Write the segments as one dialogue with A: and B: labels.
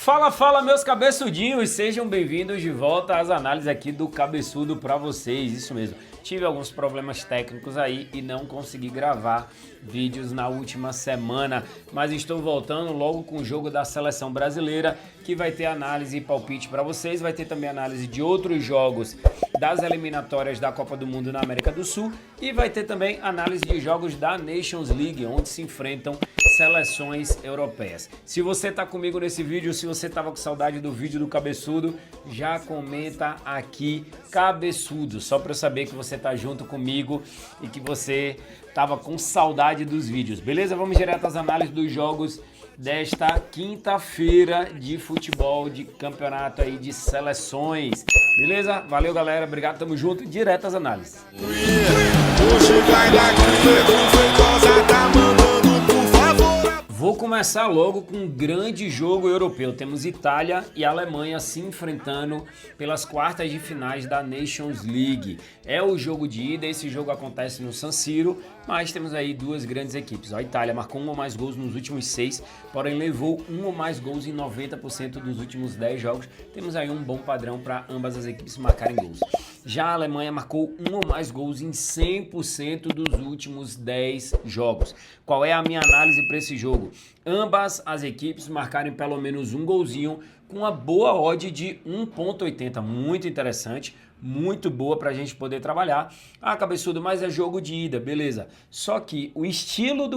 A: Fala, fala, meus cabeçudinhos, sejam bem-vindos de volta às análises aqui do Cabeçudo para vocês, isso mesmo. Tive alguns problemas técnicos aí e não consegui gravar vídeos na última semana, mas estou voltando logo com o jogo da seleção brasileira, que vai ter análise e palpite para vocês, vai ter também análise de outros jogos das eliminatórias da Copa do Mundo na América do Sul e vai ter também análise de jogos da Nations League, onde se enfrentam seleções europeias. Se você tá comigo nesse vídeo, se você tava com saudade do vídeo do Cabeçudo, já comenta aqui Cabeçudo, só para eu saber que você tá junto comigo e que você tava com saudade dos vídeos, beleza? Vamos direto às análises dos jogos desta quinta-feira de futebol, de campeonato aí de seleções, beleza? Valeu, galera, obrigado, tamo junto, direto às análises. Vou começar logo com um grande jogo europeu. Temos Itália e Alemanha se enfrentando pelas quartas de finais da Nations League. É o jogo de ida, esse jogo acontece no San Siro, mas temos aí duas grandes equipes. A Itália marcou um ou mais gols nos últimos 6, porém levou um ou mais gols em 90% dos últimos 10 jogos. Temos aí um bom padrão para ambas as equipes marcarem gols. Já a Alemanha marcou um ou mais gols em 100% dos últimos 10 jogos. Qual é a minha análise para esse jogo? Ambas as equipes marcarem pelo menos um golzinho com uma boa odd de 1,80. Muito interessante, muito boa para a gente poder trabalhar. Ah, Cabeçudo, mas é jogo de ida, beleza. Só que o estilo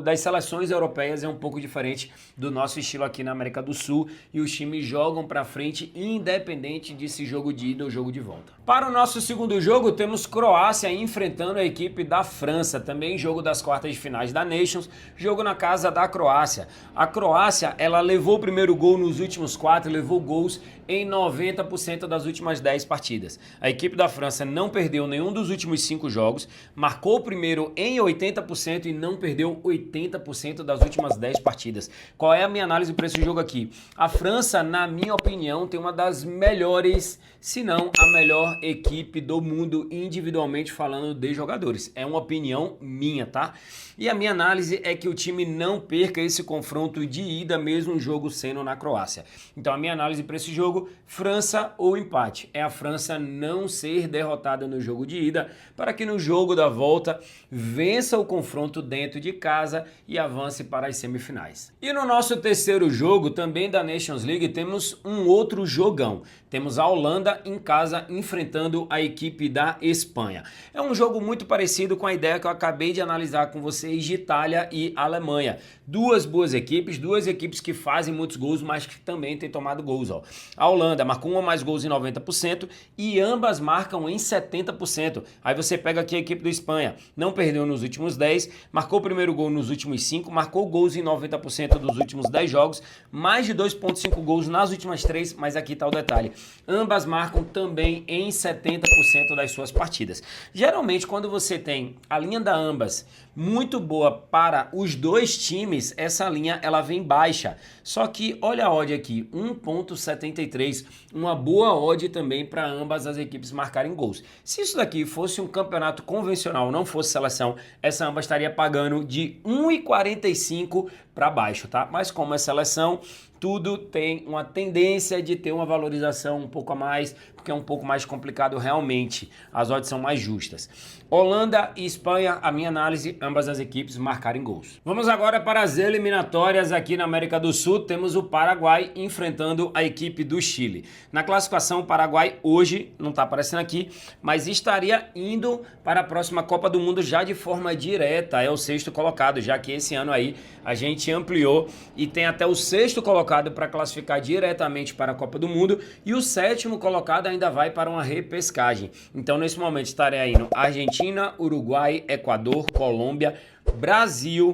A: das seleções europeias é um pouco diferente do nosso estilo aqui na América do Sul e os times jogam para frente independente de se jogo de ida ou jogo de volta. Para o nosso segundo jogo, temos Croácia enfrentando a equipe da França, também jogo das quartas de finais da Nations, jogo na casa da Croácia. A Croácia, ela levou o primeiro gol nos últimos 4, levou gols em 90% das últimas 10 partidas. A equipe da França não perdeu nenhum dos últimos 5 jogos, marcou o primeiro em 80% e não perdeu 80% das últimas 10 partidas. Qual é a minha análise para esse jogo aqui? A França, na minha opinião, tem uma das melhores, se não a melhor equipe do mundo, individualmente falando de jogadores. É uma opinião minha, tá? E a minha análise é que o time não perca esse confronto de ida, mesmo o jogo sendo na Croácia. Então a minha análise para esse jogo, França ou empate. É a França não ser derrotada no jogo de ida, para que no jogo da volta vença o confronto dentro de casa e avance para as semifinais. E no nosso terceiro jogo, também da Nations League, temos um outro jogão. Temos a Holanda em casa enfrentando a equipe da Espanha. É um jogo muito parecido com a ideia que eu acabei de analisar com vocês de Itália e Alemanha. Duas boas equipes, duas equipes que fazem muitos gols, mas que também têm tomado gols. Ó. A Holanda marcou um ou mais gols em 90% e ambas marcam em 70%. Aí você pega aqui a equipe da Espanha, não perdeu nos últimos 10, marcou o primeiro gol nos últimos 5, marcou gols em 90% dos últimos 10 jogos, mais de 2,5 gols nas últimas 3, mas aqui está o detalhe. Ambas marcam também em 70% das suas partidas. Geralmente, quando você tem a linha da ambas muito boa para os dois times, essa linha ela vem baixa. Só que olha a odd aqui, 1,73, uma boa odd também para ambas as equipes marcarem gols. Se isso daqui fosse um campeonato convencional, não fosse seleção, essa ambas estaria pagando de 1,45 para baixo, tá? Mas como é seleção, tudo tem uma tendência de ter uma valorização um pouco a mais, porque é um pouco mais complicado realmente. As odds são mais justas. Holanda e Espanha, a minha análise, ambas as equipes marcarem gols. Vamos agora para as eliminatórias aqui na América do Sul. Temos o Paraguai enfrentando a equipe do Chile. Na classificação, o Paraguai hoje, não está aparecendo aqui, mas estaria indo para a próxima Copa do Mundo já de forma direta. É o 6º colocado, já que esse ano aí a gente ampliou e tem até o 6º colocado para classificar diretamente para a Copa do Mundo e o 7º colocado ainda vai para uma repescagem. Então nesse momento estaria indo Argentina, Uruguai, Equador, Colômbia, Brasil,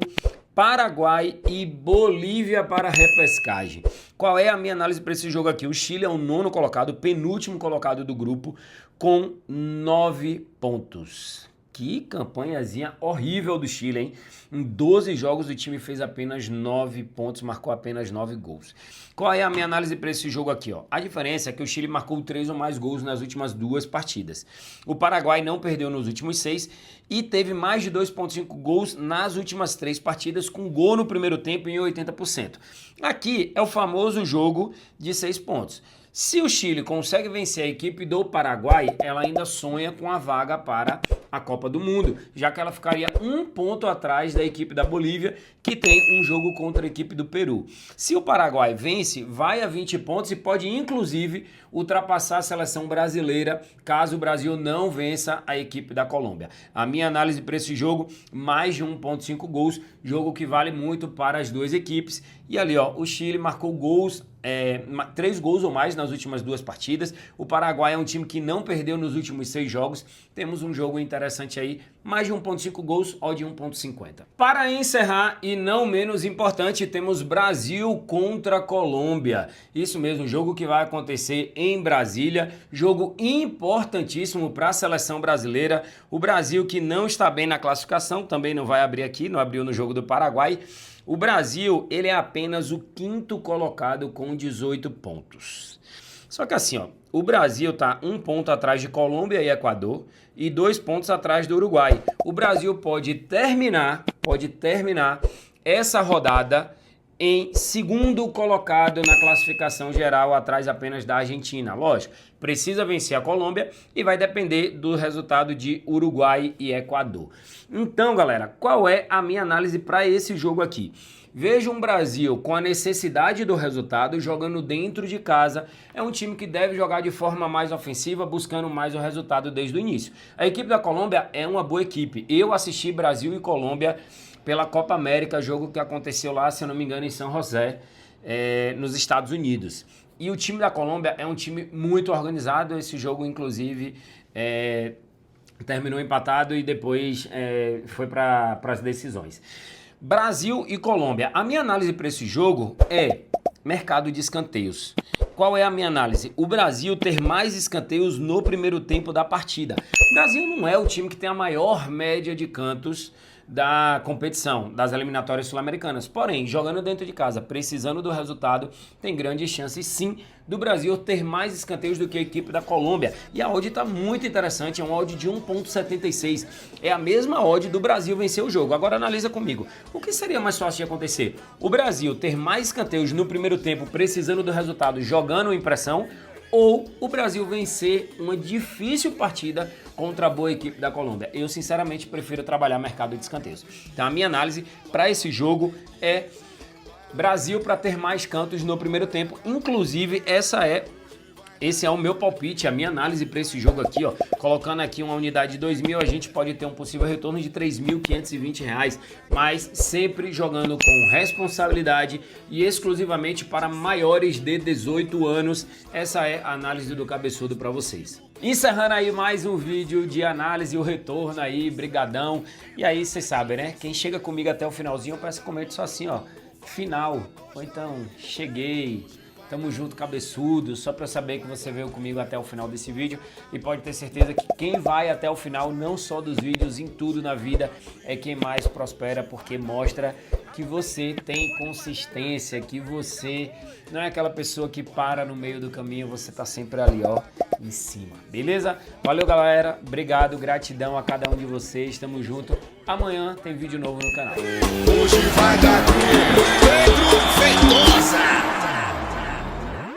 A: Paraguai e Bolívia para a repescagem. Qual é a minha análise para esse jogo aqui? O Chile é o 9º colocado, penúltimo colocado do grupo com 9 pontos. Que campanhazinha horrível do Chile, hein? Em 12 jogos o time fez apenas 9 pontos, marcou apenas 9 gols. Qual é a minha análise para esse jogo aqui, ó? A diferença é que o Chile marcou 3 ou mais gols nas últimas 2 partidas. O Paraguai não perdeu nos últimos 6 e teve mais de 2,5 gols nas últimas 3 partidas, com gol no primeiro tempo em 80%. Aqui é o famoso jogo de 6 pontos. Se o Chile consegue vencer a equipe do Paraguai, ela ainda sonha com a vaga para a Copa do Mundo, já que ela ficaria 1 ponto atrás da equipe da Bolívia, que tem um jogo contra a equipe do Peru. Se o Paraguai vence, vai a 20 pontos e pode inclusive ultrapassar a seleção brasileira, caso o Brasil não vença a equipe da Colômbia. A minha análise para esse jogo, mais de 1,5 gols, jogo que vale muito para as duas equipes. E ali, ó, o Chile marcou gols, 3 gols ou mais nas últimas 2 partidas. O Paraguai é um time que não perdeu nos últimos 6 jogos. Temos um jogo interessante aí, mais de 1,5 gols, odd de 1,50. Para encerrar, e não menos importante, temos Brasil contra Colômbia. Isso mesmo, jogo que vai acontecer em Brasília, jogo importantíssimo para a seleção brasileira. O Brasil, que não está bem na classificação, também não vai abrir aqui, não abriu no jogo do Paraguai. O Brasil, ele é apenas o 5º colocado com 18 pontos. Só que assim, ó, o Brasil tá 1 ponto atrás de Colômbia e Equador e 2 pontos atrás do Uruguai. O Brasil pode terminar essa rodada em 2º colocado na classificação geral, atrás apenas da Argentina. Lógico, precisa vencer a Colômbia e vai depender do resultado de Uruguai e Equador. Então, galera, qual é a minha análise para esse jogo aqui? Veja um Brasil com a necessidade do resultado, jogando dentro de casa. É um time que deve jogar de forma mais ofensiva, buscando mais o resultado desde o início. A equipe da Colômbia é uma boa equipe. Eu assisti Brasil e Colômbia pela Copa América, jogo que aconteceu lá, se eu não me engano, em São José, nos Estados Unidos. E o time da Colômbia é um time muito organizado. Esse jogo, inclusive, terminou empatado e depois foi para as decisões. Brasil e Colômbia. A minha análise para esse jogo é mercado de escanteios. Qual é a minha análise? O Brasil ter mais escanteios no primeiro tempo da partida. O Brasil não é o time que tem a maior média de cantos da competição, das eliminatórias sul-americanas. Porém, jogando dentro de casa, precisando do resultado, tem grandes chances sim do Brasil ter mais escanteios do que a equipe da Colômbia. E a odd está muito interessante, é um odd de 1,76. É a mesma odd do Brasil vencer o jogo. Agora analisa comigo. O que seria mais fácil de acontecer? O Brasil ter mais escanteios no primeiro tempo, precisando do resultado, jogando em pressão, ou o Brasil vencer uma difícil partida contra a boa equipe da Colômbia. Eu, sinceramente, prefiro trabalhar mercado de escanteios. Então, a minha análise para esse jogo é Brasil para ter mais cantos no primeiro tempo. Inclusive, esse é o meu palpite, a minha análise para esse jogo aqui, ó. Colocando aqui uma unidade de 2.000, a gente pode ter um possível retorno de R$ 3.520, mas sempre jogando com responsabilidade e exclusivamente para maiores de 18 anos. Essa é a análise do Cabeçudo para vocês. Encerrando aí mais um vídeo de análise, o retorno aí, brigadão. E aí, vocês sabem, né? Quem chega comigo até o finalzinho, eu peço que comente só assim, ó, final, ou então, cheguei. Tamo junto, Cabeçudo, só para eu saber que você veio comigo até o final desse vídeo. E pode ter certeza que quem vai até o final, não só dos vídeos, em tudo na vida, é quem mais prospera, porque mostra que você tem consistência, que você não é aquela pessoa que para no meio do caminho, você tá sempre ali, ó, em cima, beleza? Valeu, galera, obrigado, gratidão a cada um de vocês, tamo junto. Amanhã tem vídeo novo no canal.
B: Hoje vai dar Pedro Feitosa.